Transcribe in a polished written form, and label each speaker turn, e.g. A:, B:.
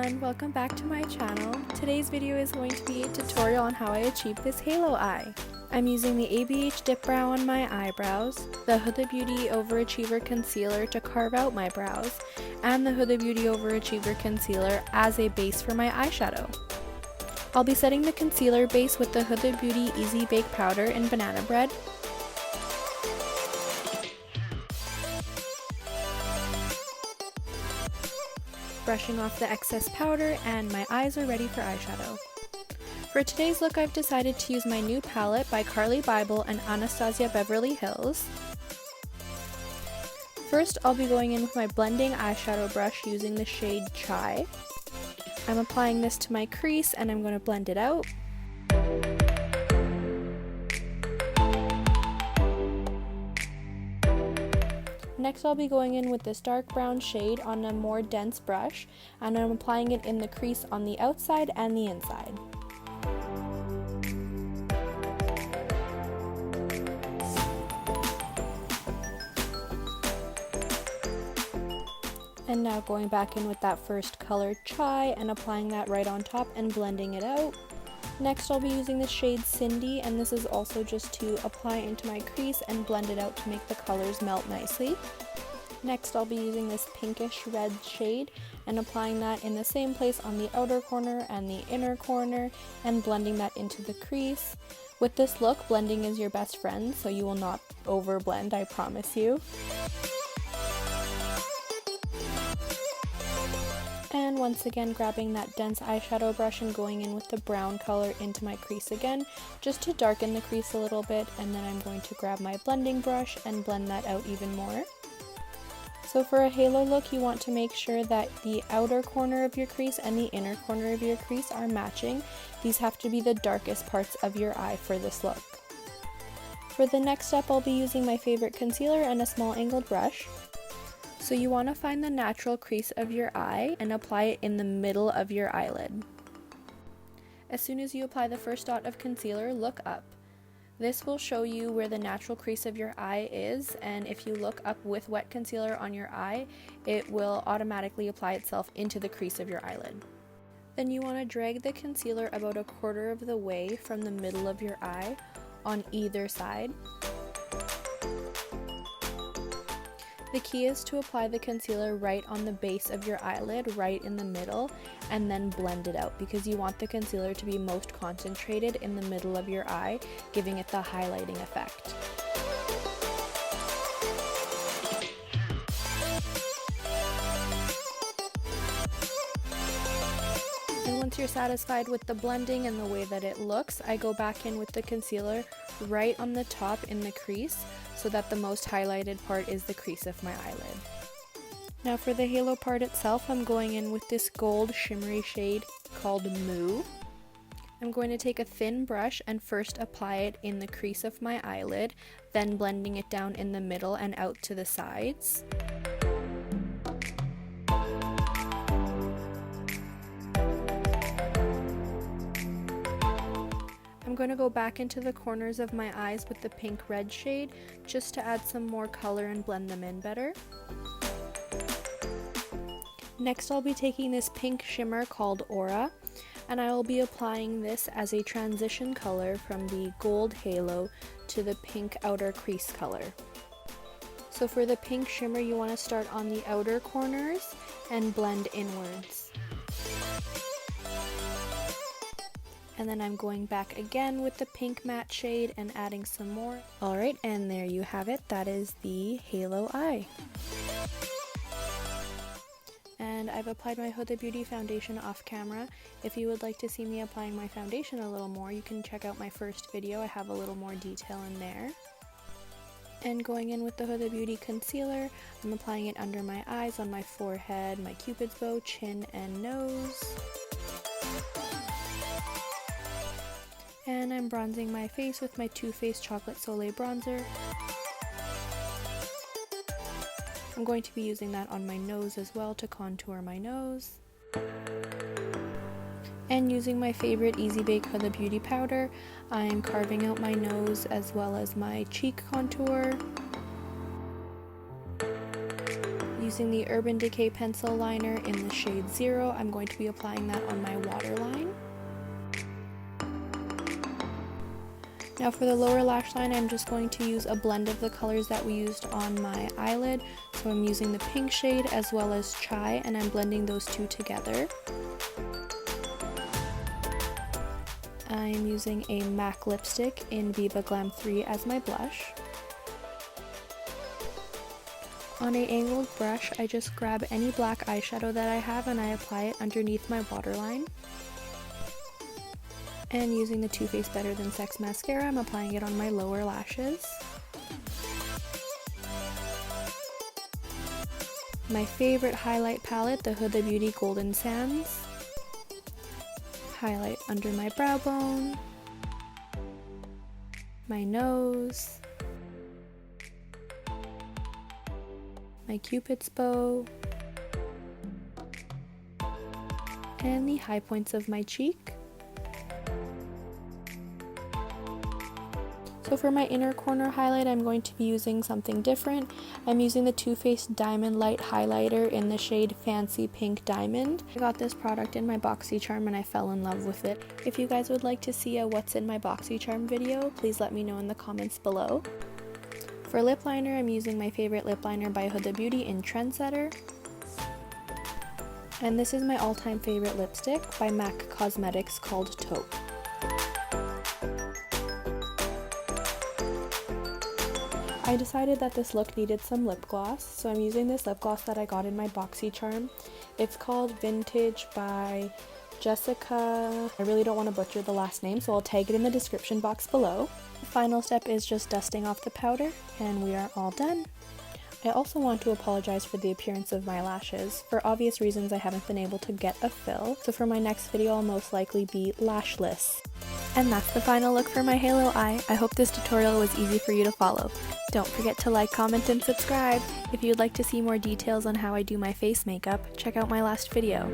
A: everyone, welcome back to my channel. Today's video is going to be a tutorial on how I achieve this halo eye. I'm using the ABH Dip Brow on my eyebrows, the Huda Beauty Overachiever Concealer to carve out my brows, and the Huda Beauty Overachiever Concealer as a base for my eyeshadow. I'll be setting the concealer base with the Huda Beauty Easy Bake Powder in Banana Bread. Brushing off the excess powder, and my eyes are ready for eyeshadow. For today's look, I've decided to use my new palette by Carli, Bybel, and Anastasia Beverly Hills. First, I'll be going in with my blending eyeshadow brush using the shade Chai. I'm applying this to my crease and I'm going to blend it out. Next, I'll be going in with this dark brown shade on a more dense brush, and I'm applying it in the crease on the outside and the inside. And now going back in with that first color Chai and applying that right on top and blending it out. Next, I'll be using the shade Cindy, and this is also just to apply into my crease and blend it out to make the colors melt nicely. Next, I'll be using this pinkish red shade and applying that in the same place on the outer corner and the inner corner and blending that into the crease. With this look, blending is your best friend, so you will not over blend, I promise you. And once again, grabbing that dense eyeshadow brush and going in with the brown color into my crease again, just to darken the crease a little bit, and then I'm going to grab my blending brush and blend that out even more. So for a halo look, you want to make sure that the outer corner of your crease and the inner corner of your crease are matching. These have to be the darkest parts of your eye for this look. For the next step, I'll be using my favorite concealer and a small angled brush. So you want to find the natural crease of your eye and apply it in the middle of your eyelid. As soon as you apply the first dot of concealer, look up. This will show you where the natural crease of your eye is, and if you look up with wet concealer on your eye, it will automatically apply itself into the crease of your eyelid. Then you want to drag the concealer about a quarter of the way from the middle of your eye on either side. The key is to apply the concealer right on the base of your eyelid, right in the middle, and then blend it out because you want the concealer to be most concentrated in the middle of your eye, giving it the highlighting effect. And once you're satisfied with the blending and the way that it looks, I go back in with the concealer right on the top in the crease, so that the most highlighted part is the crease of my eyelid. Now for the halo part itself, I'm going in with this gold shimmery shade called Moo. I'm going to take a thin brush and first apply it in the crease of my eyelid, then blending it down in the middle and out to the sides. I'm going to go back into the corners of my eyes with the pink red shade just to add some more color and blend them in better. Next, I'll be taking this pink shimmer called Aura, and I will be applying this as a transition color from the gold halo to the pink outer crease color. So for the pink shimmer, you want to start on the outer corners and blend inwards. And then I'm going back again with the pink matte shade and adding some more. Alright, and there you have it. That is the halo eye. And I've applied my Huda Beauty foundation off camera. If you would like to see me applying my foundation a little more, you can check out my first video. I have a little more detail in there. And going in with the Huda Beauty concealer, I'm applying it under my eyes, on my forehead, my cupid's bow, chin, and nose. And I'm bronzing my face with my Too Faced Chocolate Soleil bronzer. I'm going to be using that on my nose as well to contour my nose. And using my favorite Easy Bake Huda Beauty powder, I'm carving out my nose as well as my cheek contour. Using the Urban Decay pencil liner in the shade 0, I'm going to be applying that on my waterline. Now for the lower lash line, I'm just going to use a blend of the colors that we used on my eyelid. So I'm using the pink shade as well as Chai, and I'm blending those two together. I'm using a MAC lipstick in Viva Glam 3 as my blush. On an angled brush, I just grab any black eyeshadow that I have and I apply it underneath my waterline. And using the Too Faced Better Than Sex Mascara, I'm applying it on my lower lashes. My favorite highlight palette, the Huda Beauty Golden Sands. Highlight under my brow bone, my nose, my Cupid's bow, and the high points of my cheek. So for my inner corner highlight, I'm going to be using something different. I'm using the Too Faced Diamond Light Highlighter in the shade Fancy Pink Diamond. I got this product in my BoxyCharm and I fell in love with it. If you guys would like to see a what's in my BoxyCharm video, please let me know in the comments below. For lip liner, I'm using my favorite lip liner by Huda Beauty in Trendsetter. And this is my all-time favorite lipstick by MAC Cosmetics called Taupe. I decided that this look needed some lip gloss, so I'm using this lip gloss that I got in my BoxyCharm. It's called Vintage by Jessica. I really don't want to butcher the last name, so I'll tag it in the description box below. The final step is just dusting off the powder, and we are all done. I also want to apologize for the appearance of my lashes. For obvious reasons, I haven't been able to get a fill, so for my next video I'll most likely be lashless. And that's the final look for my halo eye. I hope this tutorial was easy for you to follow. Don't forget to like, comment, and subscribe. If you'd like to see more details on how I do my face makeup, check out my last video.